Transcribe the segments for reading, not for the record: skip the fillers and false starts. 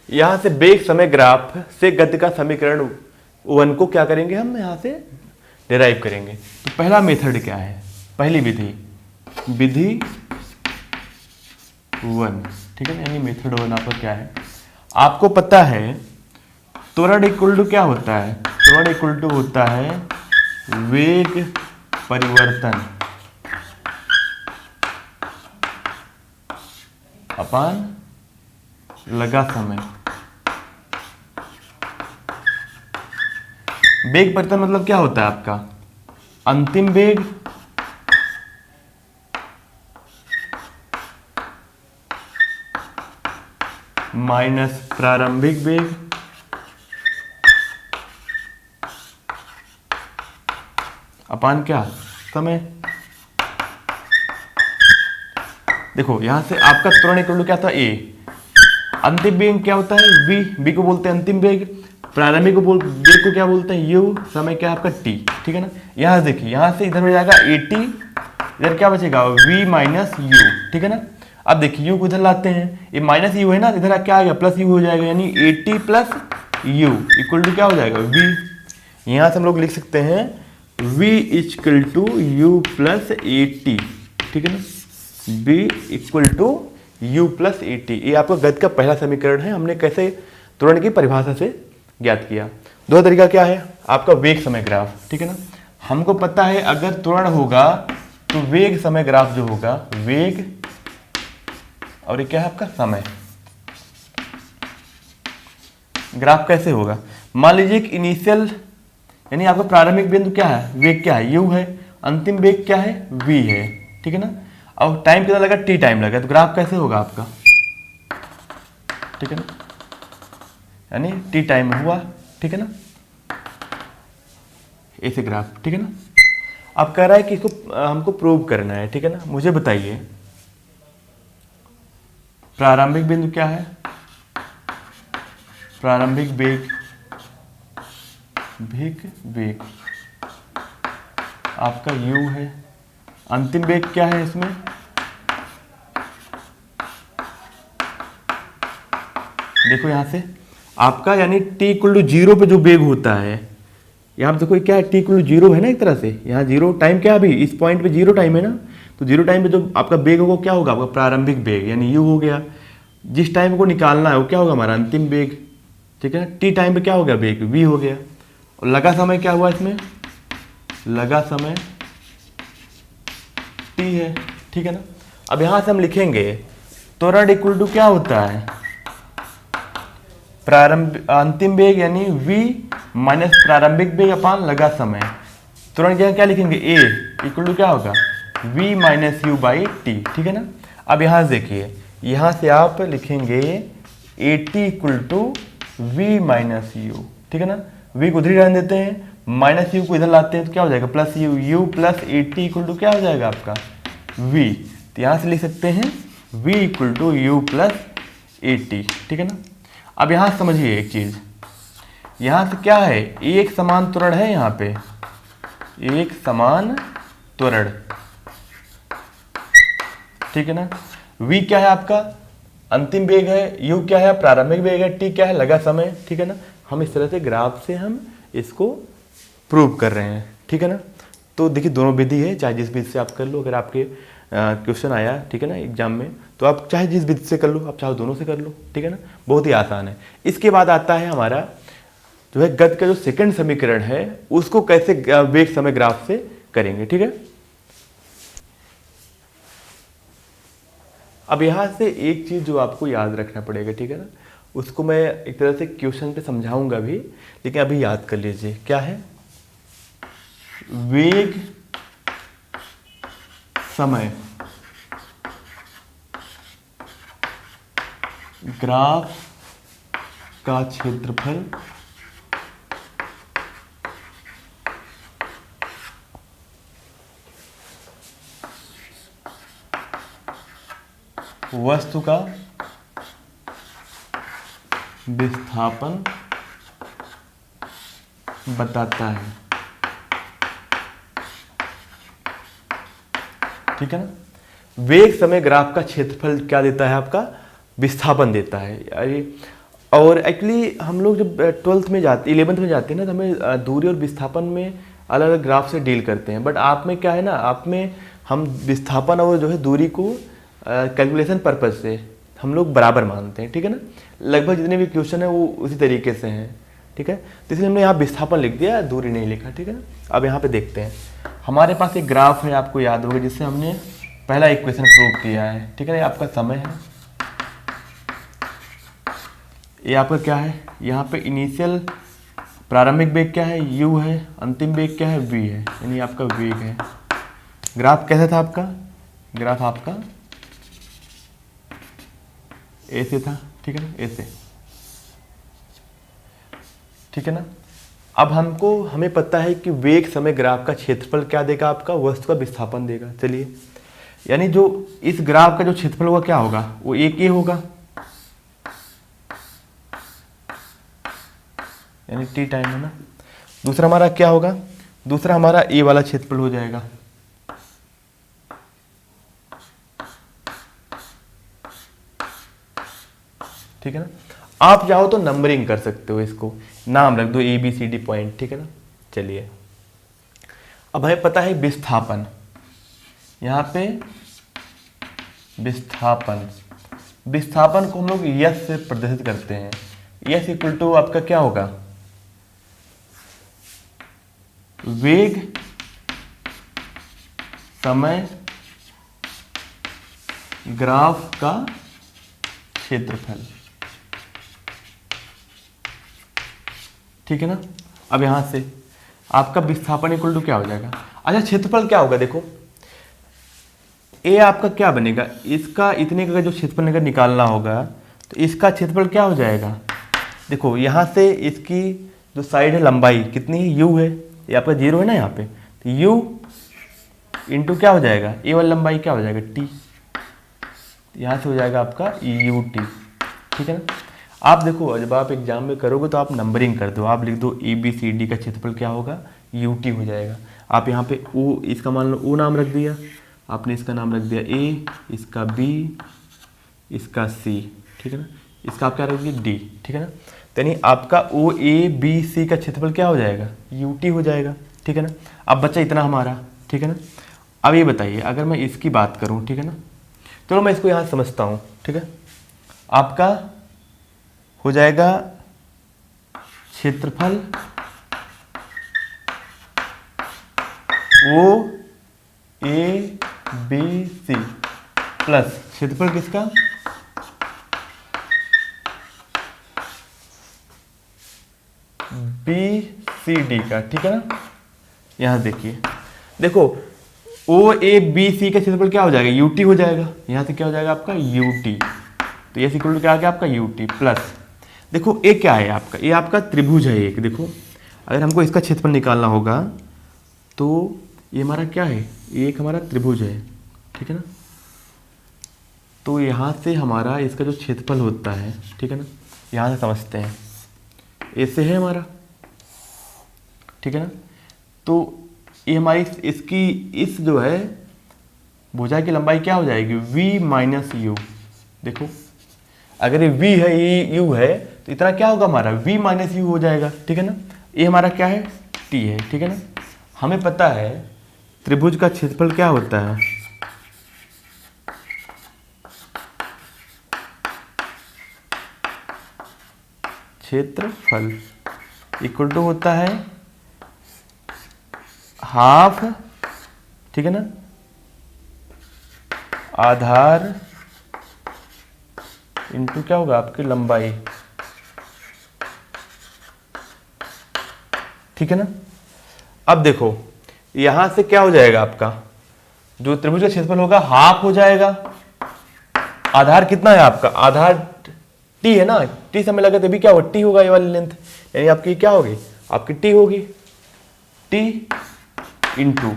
यहां से वेग समय ग्राफ से गति का समीकरण 1 को क्या करेंगे, हम यहां से डिराइव करेंगे। तो पहला मेथड क्या है, पहली विधि 1, ठीक है ना, यानी मेथड 1 आपका क्या है, आपको पता है त्वरण इक्वल टू क्या होता है, त्वरण इक्वल टू होता है वेग परिवर्तन अपान लगा समय। वेग परिवर्तन मतलब क्या होता है आपका, अंतिम वेग माइनस प्रारंभिक वेग अपान क्या, समय। देखो यहां से आपका त्वरण इक्वल टू क्या था, ए, अंतिम वेग क्या होता है, बी को बोलते हैं अंतिम वेग, प्रारंभिक वेग को क्या बोलते हैं, यू, समय क्या है आपका टी, ठीक है ना। यहां से देखिए, यहां से इधर हो जाएगा ए टी, इधर क्या बचेगा v माइनस यू, ठीक है ना। अब देखिए यू को इधर लाते हैं, ये माइनस यू है ना, इधर क्या आ गया प्लस यू हो जाएगा, यानी A T plus U equal to क्या हो जाएगा v। यहां से हम लोग लिख सकते हैं v equal to U plus A T, ठीक है ना, v equal to u plus A T. ये आपका गति का पहला समीकरण है, हमने कैसे त्वरण की परिभाषा से ज्ञात किया। दूसरा तरीका क्या है, आपका वेग समय ग्राफ, ठीक है ना। हमको पता है अगर त्वरण होगा तो वेग समय ग्राफ जो होगा, वेग और ये क्या है आपका समय, ग्राफ कैसे होगा। मान लीजिए कि इनिशियल यानी आपका प्रारंभिक बिंदु क्या है, वेग क्या है, u है, अंतिम वेग क्या है, v है, ठीक है ना। अब टाइम कितना लगा, t टाइम लगा, तो ग्राफ कैसे होगा आपका, ठीक है ना, यानी t टाइम हुआ, ठीक है ना, ऐसे ग्राफ, ठीक है ना। अब कह रहा है कि इसको हमको प्रूव करना है, ठीक है ना। मुझे बताइए प्रारंभिक बिंदु क्या है, प्रारंभिक वेग वेग आपका u है, अंतिम वेग क्या है इसमें, देखो यहां से आपका यानी t इक्वल टू 0 पे जो वेग होता है, यहाँ पे देखो क्या है, t इक्वल टू 0 है ना, एक तरह से यहाँ 0 टाइम क्या, अभी इस पॉइंट पे 0 टाइम है ना, तो 0 टाइम पे जो आपका वेग होगा क्या होगा, आपका प्रारंभिक वेग यानी u हो गया। जिस टाइम को निकालना है वो क्या होगा, हमारा अंतिम वेग, ठीक है ना। t टाइम पे क्या हो गया, वेग v हो गया। और लगा समय क्या हुआ इसमें, लगा समय t है, ठीक है ना। अब यहां से हम लिखेंगे त्वरण इक्वल टू क्या होता है, अंतिम वेग यानी v माइनस प्रारंभिक वेग अपान लगा समय। तुरंत क्या लिखेंगे, a इक्वल टू क्या होगा, v minus you by T, ठीक है ना। अब यहां से देखिए, यहां से आप लिखेंगे A T equal to V minus U, ठीक है ना। v को उधर ही रहने देते हैं, माइनस यू को इधर लाते हैं तो क्या हो जाएगा plus U, U plus A T equal to क्या हो जाएगा आपका v। तो यहां से लिख सकते हैं v equal to U plus A T, ठीक है ना। अब यहां समझिए एक चीज, यहां से क्या है, एक समान त्वरण है, यहां पे एक समान त्वरण, ठीक है ना। v क्या है आपका अंतिम वेग है, u क्या है प्रारंभिक वेग है, t क्या है लगा समय, ठीक है ना। हम इस तरह से ग्राफ से हम इसको प्रूव कर रहे हैं, ठीक है ना। तो देखिए दोनों विधि है, चाहे जिस विधि से आप कर लो, अगर आपके क्वेश्चन आया, ठीक है ना, एग्जाम में, तो आप चाहे जिस विधि से कर लो, आप चाहे दोनों से कर लो, ठीक है ना, बहुत ही आसान है। इसके बाद आता है हमारा जो है गति का जो सेकंड समीकरण है, उसको कैसे वेग समय ग्राफ से करेंगे, ठीक है। अब यहां से एक चीज जो आपको याद रखना पड़ेगा, ठीक है ना, उसको मैं एक तरह से क्वेश्चन पे समझाऊंगा भी, लेकिन अभी याद कर लीजिए क्या है, वेग समय ग्राफ का क्षेत्रफल वस्तु का विस्थापन बताता है, ठीक है ना। वेग समय ग्राफ का क्षेत्रफल क्या देता है आपका, विस्थापन देता है। अरे और एक्चुअली हम लोग जब 12th में जाते 11th में जाते हैं ना, तो हमें दूरी और विस्थापन में अलग अलग ग्राफ से डील करते हैं। बट आप में क्या है ना, आप में हम विस्थापन और जो है दूरी को कैलकुलेशन पर्पज से हम लोग बराबर मानते हैं, ठीक है ना। लगभग जितने भी क्वेश्चन है वो उसी तरीके से हैं, ठीक है। तो इसलिए हमने यहाँ विस्थापन लिख दिया, दूरी नहीं लिखा, ठीक है ना। अब यहाँ पे देखते हैं, हमारे पास एक ग्राफ है, आपको याद होगा, जिससे हमने पहला इक्वेशन प्रूव किया है, ठीक है ना। ये आपका समय है, ये आपका क्या है, यहाँ पे इनिशियल प्रारंभिक वेग क्या है, u है, अंतिम वेग क्या है, v है, यानी आपका वेग है। ग्राफ कैसा था आपका, ग्राफ आपका ऐसे था, ठीक है ना, ऐसे, ठीक है ना। अब हमें पता है कि वेग समय ग्राफ का क्षेत्रफल क्या देगा, आपका वस्तु का विस्थापन देगा। चलिए, यानी जो इस ग्राफ का जो क्षेत्रफल होगा क्या होगा, वो एक ए होगा, यानी टी टाइम है ना। दूसरा हमारा क्या होगा, दूसरा हमारा ए वाला क्षेत्रफल हो जाएगा, ठीक है ना। आप चाहो तो नंबरिंग कर सकते हो, इसको नाम रख दो ABCD पॉइंट, ठीक है ना। चलिए, अब हमें पता है विस्थापन, यहाँ पे विस्थापन, विस्थापन को हम लोग यस से प्रदर्शित करते हैं। यस इक्वल टू आपका क्या होगा, वेग समय ग्राफ का क्षेत्रफल, ठीक है ना। अब यहां से आपका विस्थापन इक्वल टू क्या हो जाएगा, अच्छा क्षेत्रफल क्या होगा, देखो ए आपका क्या बनेगा, इसका इतने का जो क्षेत्रफल अगर निकालना होगा तो इसका क्षेत्रफल क्या हो जाएगा, देखो यहां से इसकी जो साइड है लंबाई कितनी है, यू है, ये आपका 0 है ना यहाँ पे, तो यू इंटू क्या हो जाएगा, ए वाली लंबाई क्या हो जाएगा, टी, यहाँ से हो जाएगा आपका यू टी, ठीक है ना। आप देखो, जब आप एग्जाम में करोगे तो आप नंबरिंग कर दो, आप लिख दो ABCD का क्षेत्रफल क्या होगा, UT हो जाएगा। आप यहाँ पे ओ, इसका मान लो O नाम रख दिया आपने, इसका नाम रख दिया A, इसका B, इसका C, ठीक है ना, इसका आप क्या रख दिया D, ठीक है ना। यानी आपका OABC का क्षेत्रफल क्या हो जाएगा, UT हो जाएगा, ठीक है ना। अब बच्चा इतना हमारा, ठीक है ना। अब ये बताइए, अगर मैं इसकी बात करूँ, ठीक है ना, चलो मैं इसको यहाँ समझता हूँ, ठीक है। आपका हो जाएगा क्षेत्रफल OABC प्लस क्षेत्रफल किसका, BCD का, ठीक है ना। यहां देखिए, देखो OABC का क्षेत्रफल क्या हो जाएगा, UT हो जाएगा, यहां से क्या हो जाएगा आपका UT, तो ये इक्वल टू क्या आ गया आपका UT प्लस, देखो ए क्या है आपका, ये आपका त्रिभुज है एक, देखो अगर हमको इसका क्षेत्रफल निकालना होगा तो ये हमारा क्या है, ये एक हमारा त्रिभुज है, ठीक है ना। तो यहाँ से हमारा इसका जो क्षेत्रफल होता है, ठीक है ना, यहाँ से समझते हैं, ऐसे है हमारा, ठीक है ना। तो ये हमारी इसकी इस जो है भुजा की लंबाई क्या हो जाएगी, V माइनस यू, देखो अगर ये V है, ये U है, तो इतना क्या होगा हमारा V माइनस यू हो जाएगा, ठीक है ना। ये हमारा क्या है, T है, ठीक है ना। हमें पता है त्रिभुज का क्षेत्रफल क्या होता है, क्षेत्रफल इक्वल टू होता है हाफ, ठीक है ना, आधार इंटू क्या होगा आपकी लंबाई, ठीक है ना। अब देखो यहां से क्या हो जाएगा, आपका जो त्रिभुज का क्षेत्रफल होगा हाफ हो जाएगा, आधार कितना है आपका, आधार टी है ना, टी से हमें लगा तभी क्या होगा, टी होगा ये वाली लेंथ, यानी आपकी क्या होगी, आपकी टी होगी, टी इंटू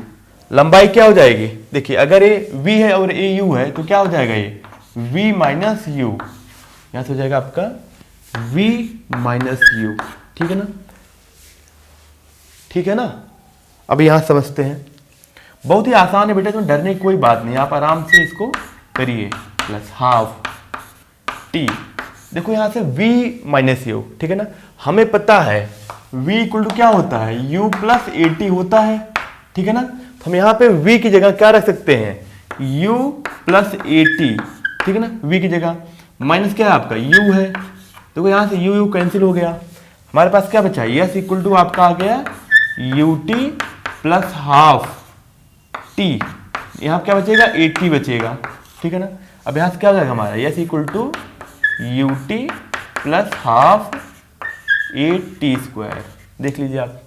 लंबाई क्या हो जाएगी, देखिए अगर ये v है और ये u है तो क्या हो जाएगा, ये v माइनस यू, यहां से हो जाएगा आपका v माइनस यू, ठीक है ना, ठीक है ना। अब यहां समझते हैं, बहुत ही आसान है बेटा, इसमें डरने की कोई बात नहीं, आप आराम से इसको करिए, प्लस हाफ टी देखो यहाँ से v माइनस यू, ठीक है ना, हमें पता है v इक्वल टू क्या होता है, u प्लस ए टी होता है, ठीक है ना। तो हम यहाँ पे v की जगह क्या रख सकते हैं, u प्लस ए टी, ठीक है ना, v की जगह माइनस क्या है आपका u है, देखो यहाँ से u कैंसिल हो गया, हमारे पास क्या बचा, यस इक्वल टू आपका आ गया you T plus half T, यहाँ क्या बचेगा, ए टी बचेगा, ठीक है ना। अब यहाँ से क्या हो जाएगा हमारा, S equal to U T plus half A T square, देख लीजिए आप,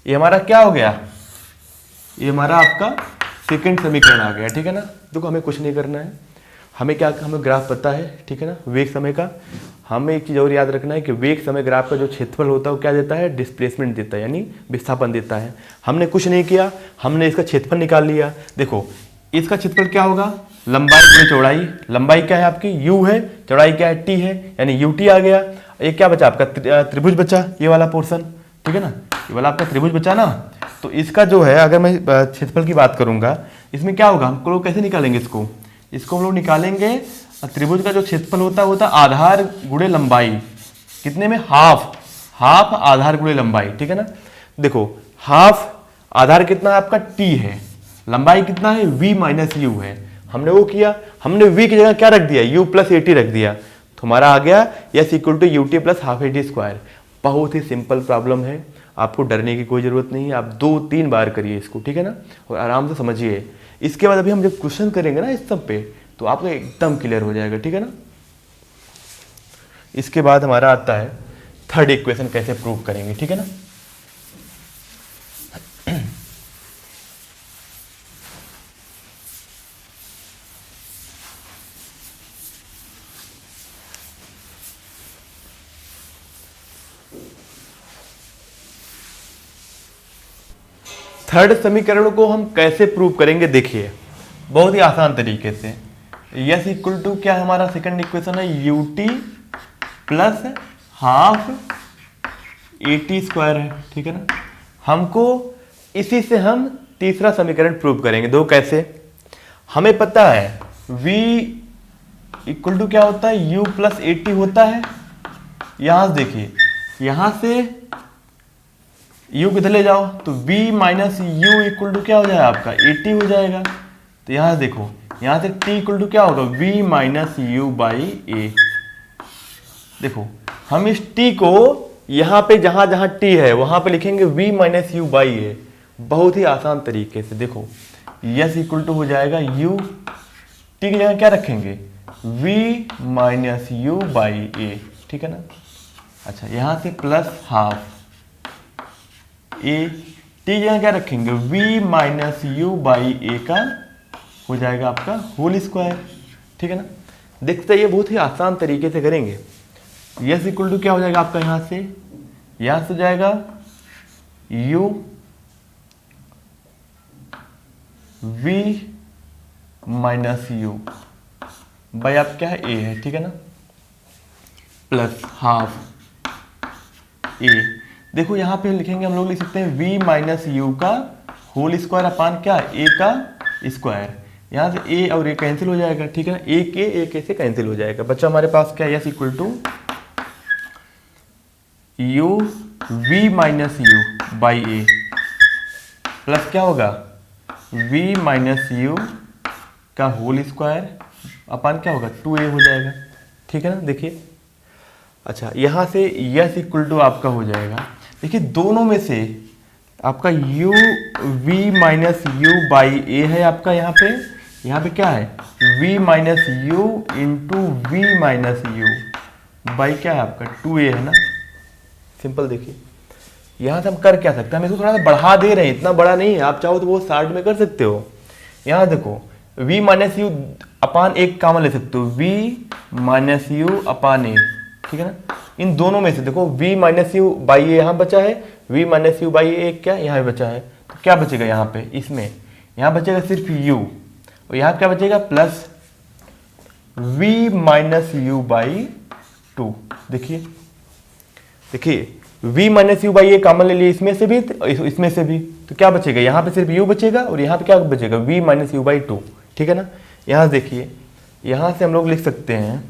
ये हमारा क्या हो गया, ये हमारा आपका सेकंड समीकरण आ गया, ठीक है ना। देखो हमें कुछ नहीं करना है, हमें क्या, हमें ग्राफ पता है, ठीक है ना, वेग समय का। हमें एक चीज़ और याद रखना है कि वेग समय ग्राफ का जो क्षेत्रफल होता है वो क्या देता है, डिस्प्लेसमेंट देता है, यानी विस्थापन देता है। हमने कुछ नहीं किया, हमने इसका क्षेत्रफल निकाल लिया। देखो इसका क्षेत्रफल क्या होगा, लंबाई गुणे चौड़ाई, लंबाई क्या है आपकी u है, चौड़ाई क्या है t है, यानी यू टी आ गया। ये क्या बचा आपका, त्रिभुज बचा, ये वाला पोर्शन, ठीक है ना, ये वाला आपका त्रिभुज बचा ना। तो इसका जो है, अगर मैं क्षेत्रफल की बात करूंगा, इसमें क्या होगा, हम लोग कैसे निकालेंगे इसको हम लोग निकालेंगे, त्रिभुज का जो क्षेत्रफल होता है आधार गुणे लंबाई, कितने में, हाफ आधार गुणे लंबाई, ठीक है ना। देखो हाफ आधार कितना है आपका t है, लंबाई कितना है v माइनस यू है, हमने वो किया, हमने v की जगह क्या रख दिया, u प्लस ए टी रख दिया, तो हमारा आ गया S equal to U T plus half A T square. बहुत ही सिंपल प्रॉब्लम है, आपको डरने की कोई ज़रूरत नहीं है, आप 2-3 बार करिए इसको, ठीक है ना, और आराम से समझिए। इसके बाद अभी हम जब क्वेश्चन करेंगे ना इस सब पे, तो आपको एकदम क्लियर हो जाएगा, ठीक है ना। इसके बाद हमारा आता है थर्ड इक्वेशन कैसे प्रूव करेंगे, ठीक है ना। थर्ड समीकरण को हम कैसे प्रूव करेंगे, देखिए बहुत ही आसान तरीके से। यस इक्वल टू क्या हमारा सेकंड इक्वेशन है, U T plus half A T square है, ठीक है ना। हमको इसी से हम तीसरा समीकरण प्रूव करेंगे। दो कैसे, हमें पता है v इक्वल टू क्या होता है, u प्लस ए टी होता है। यहां से देखिए, यहां से u किधर ले जाओ तो v minus U equal to क्या हो जाएगा आपका, ए टी हो जाएगा। तो यहां से देखो, यहां से t इक्वल टू क्या होगा, v माइनस यू बाई ए। देखो हम इस t को यहाँ पे जहां जहां t है वहां पे लिखेंगे v माइनस यू बाई ए, बहुत ही आसान तरीके से। देखो यस इक्वल टू हो जाएगा u, t की जगह क्या रखेंगे, v minus you by a, ठीक है ना। अच्छा यहां से प्लस हाफ ए, टी की जगह क्या रखेंगे, v माइनस यू बाई ए का हो जाएगा आपका होल स्क्वायर, ठीक है ना। देखते ये बहुत ही आसान तरीके से करेंगे। यस इक्वल टू क्या हो जाएगा आपका, यहां से हो जाएगा u v minus you by आप क्या है, a है, ठीक है ना, प्लस हाफ a। देखो यहां पे लिखेंगे, हम लोग लिख सकते हैं v माइनस यू का होल स्क्वायर अपान क्या, a का स्क्वायर। यहां से a और a कैंसिल हो जाएगा, ठीक है ना, a के से कैंसिल हो जाएगा। बच्चा हमारे पास क्या है, S equal to u v minus you by A plus क्या होगा, v माइनस यू का होल स्क्वायर अपान क्या होगा, 2a हो जाएगा, ठीक है ना। देखिए अच्छा यहां से यस इक्वल टू आपका हो जाएगा, देखिए दोनों में से आपका u v minus you by a है आपका, यहाँ पे क्या है, v minus u into v minus you by क्या है आपका 2a है ना। सिंपल देखिए, यहाँ से हम कर क्या सकते हैं, हम इसको थोड़ा सा बढ़ा दे रहे हैं, इतना बड़ा नहीं है, आप चाहो तो वो साइड में कर सकते हो। यहाँ देखो v माइनस यू अपान एक कामन ले सकते हो, v माइनस यू अपान ए, ठीक है ना। इन दोनों में से देखो v माइनस यू बाई ए यहाँ बचा है, v माइनस यू बाई ए क्या यहाँ बचा है, तो क्या बचेगा यहाँ पे, इसमें यहाँ बचेगा सिर्फ u, और यहाँ क्या बचेगा plus v minus you by 2। देखिए v minus you by A common ले लिए, इसमें से भी इसमें से भी, तो क्या बचेगा, यहाँ पे सिर्फ u बचेगा और यहाँ पे क्या बचेगा, v माइनस यू बाई 2, ठीक है ना। यहाँ देखिए, यहाँ से हम लोग लिख सकते हैं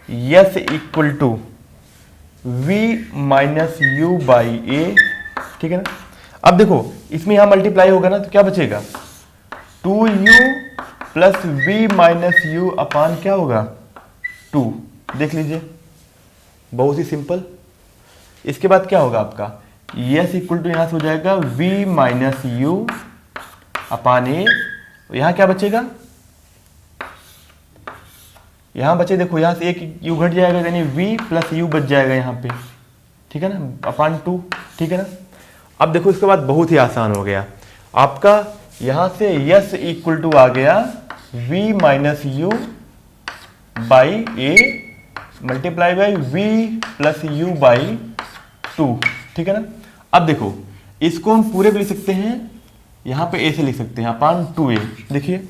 s equal to v minus you by a, ठीक है ना। अब देखो इसमें यहां मल्टीप्लाई होगा ना, तो क्या बचेगा 2u plus v minus u upon क्या होगा 2। देख लीजिए, बहुत ही सिंपल। इसके बाद क्या होगा आपका यस इक्वल टू यहां से हो जाएगा v माइनस यू अपान ए। यहां क्या बचेगा, यहां बचे देखो, यहां से एक u घट जाएगा, यानी v प्लस यू बच जाएगा यहाँ पे, ठीक है ना, अपान 2, ठीक है ना। अब देखो इसके बाद बहुत ही आसान हो गया आपका, यहां से यस इक्वल टू आ गया v minus you by A multiply by v plus you by 2, ठीक है ना। अब देखो इसको हम पूरे को लिख सकते हैं, यहां पे a से लिख सकते हैं अपान 2a। देखिए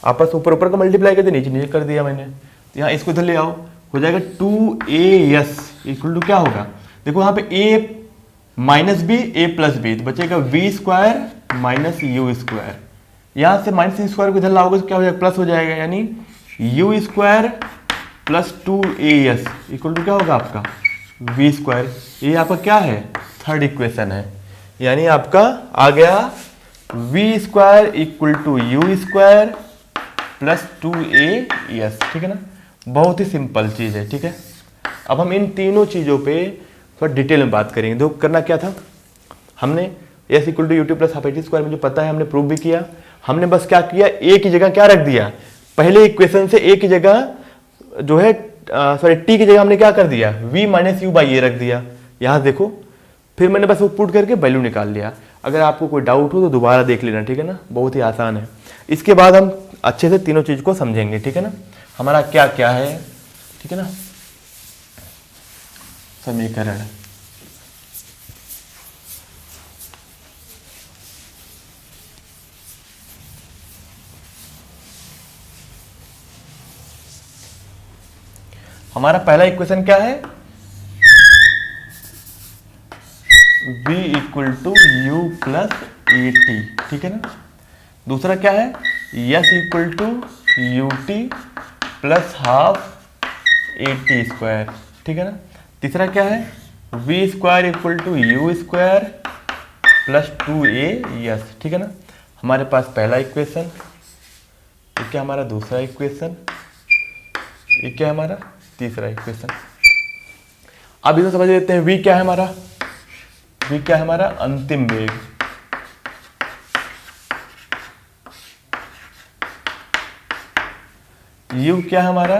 आपस ऊपर ऊपर का मल्टीप्लाई कर दिया, नीचे नीचे कर दिया मैंने, तो यहाँ इसको इधर ले आओ, हो जाएगा 2as इक्वल टू क्या होगा, देखो यहाँ पे a minus B A plus B, तो बचेगा v square minus U square. यहाँ से माइनस स्क्वायर को इधर लाओगे तो क्या हो जाएगा, प्लस हो जाएगा, यानी U square plus 2as equal to क्या होगा आपका v स्क्वायर। ये आपका क्या है, थर्ड इक्वेशन है, यानी आपका आ गया v square equal to U square plus 2as, ठीक है ना। बहुत ही सिंपल चीज़ है, ठीक है। अब हम इन तीनों चीज़ों पे थोड़ा डिटेल में बात करेंगे। देखो करना क्या था, हमने S equal to UT plus half A T square मुझे पता है, हमने प्रूव भी किया। हमने बस क्या किया, ए की जगह क्या रख दिया, पहले इक्वेशन से ए की जगह जो है सॉरी टी की जगह हमने क्या कर दिया, v माइनस यू बाई ए रख दिया। यहाँ देखो फिर मैंने बस वो पुट करके वैल्यू निकाल लिया। अगर आपको कोई डाउट हो तो दोबारा देख लेना, ठीक है ना, बहुत ही आसान है। इसके बाद हम अच्छे से तीनों चीज़ को समझेंगे, ठीक है ना, हमारा क्या क्या है, ठीक है ना। समीकरण हमारा पहला इक्वेशन क्या है, v equal to U plus A T, ठीक है ना। दूसरा क्या है, S equal to U T plus half A T square, ठीक है ना। तीसरा क्या है, v square equal to U square plus 2a, ठीक है ना। हमारे पास पहला इक्वेशन, ये क्या हमारा दूसरा इक्वेशन, ये क्या है हमारा तीसरा इक्वेशन। अब इसे समझ लेते हैं, v क्या है हमारा, v क्या है हमारा अंतिम वेग, u क्या है हमारा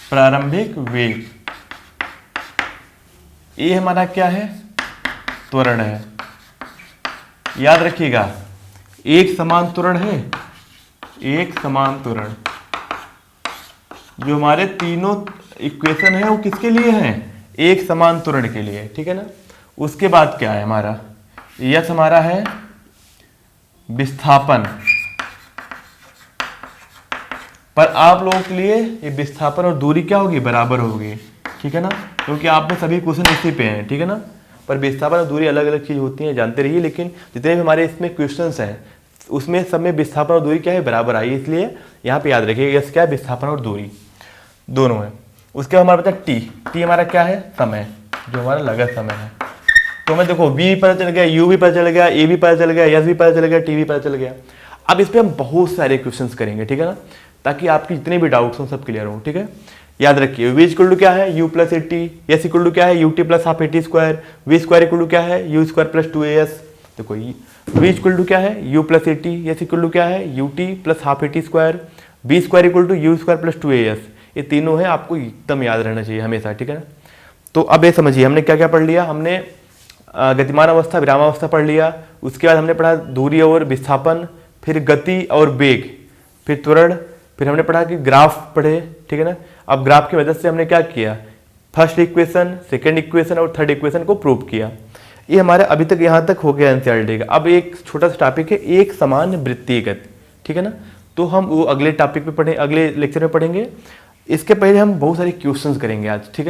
प्रारंभिक वेग, ए हमारा क्या है त्वरण है। याद रखिएगा एक समान त्वरण है, एक समान त्वरण, जो हमारे तीनों इक्वेशन है वो किसके लिए हैं, एक समान त्वरण के लिए, ठीक है ना। उसके बाद क्या है हमारा, यस हमारा है विस्थापन, पर आप लोगों के लिए ये विस्थापन और दूरी क्या होगी, बराबर होगी, ठीक है ना, क्योंकि आप में सभी क्वेश्चन इसी पे हैं, ठीक है ना। पर विस्थापन और दूरी अलग अलग चीज होती हैं, जानते रहिए, लेकिन जितने भी हमारे इसमें क्वेश्चंस हैं उसमें सब में विस्थापन और दूरी क्या है, बराबर आई, इसलिए यहाँ पे याद रखिएगा यस क्या है, विस्थापन और दूरी दोनों है। उसके बाद हमारे पास टी हमारा क्या है, समय, जो हमारा लगत समय है। तो हमें देखो v पता चल गया, u भी पता चल गया, a भी पता चल गया, यस भी पता चल गया, टी भी पता चल गया। अब इस पर हम बहुत सारे क्वेश्चंस करेंगे, ठीक है ना, ताकि आपकी जितने भी डाउट्स हों सब क्लियर हो, ठीक है। याद रखिए v इक्वल टू क्या है, u plus A T, S equal to क्या है, U T plus half A T square, v square equal to क्या है, यू स्क्वायर प्लस 2as। देखो v इक्वल टू क्या है, u plus A T, S equal to क्या है, U T plus half A T square, v square equal to U square plus 2as। ये तीनों है, आपको एकदम याद रहना चाहिए हमेशा, ठीक है ना। तो अब ये समझिए हमने क्या क्या पढ़ लिया, हमने गतिमान अवस्था विरामावस्था पढ़ लिया, उसके बाद हमने पढ़ा दूरी और विस्थापन, फिर गति और वेग, फिर त्वरण, फिर हमने पढ़ा कि ग्राफ पढ़े, ठीक है ना। अब ग्राफ की मदद से हमने क्या किया, फर्स्ट इक्वेशन, सेकंड इक्वेशन और थर्ड इक्वेशन को प्रूव किया। ये हमारे अभी तक यहाँ तक हो गया एनसीईआरटी का। अब एक छोटा सा टॉपिक है, एक समान वृत्तीय गति, ठीक है ना। तो हम वो अगले टॉपिक पे पढ़े, अगले लेक्चर में पढ़ेंगे। इसके पहले हम बहुत सारे क्वेश्चंस करेंगे आज, ठीक है।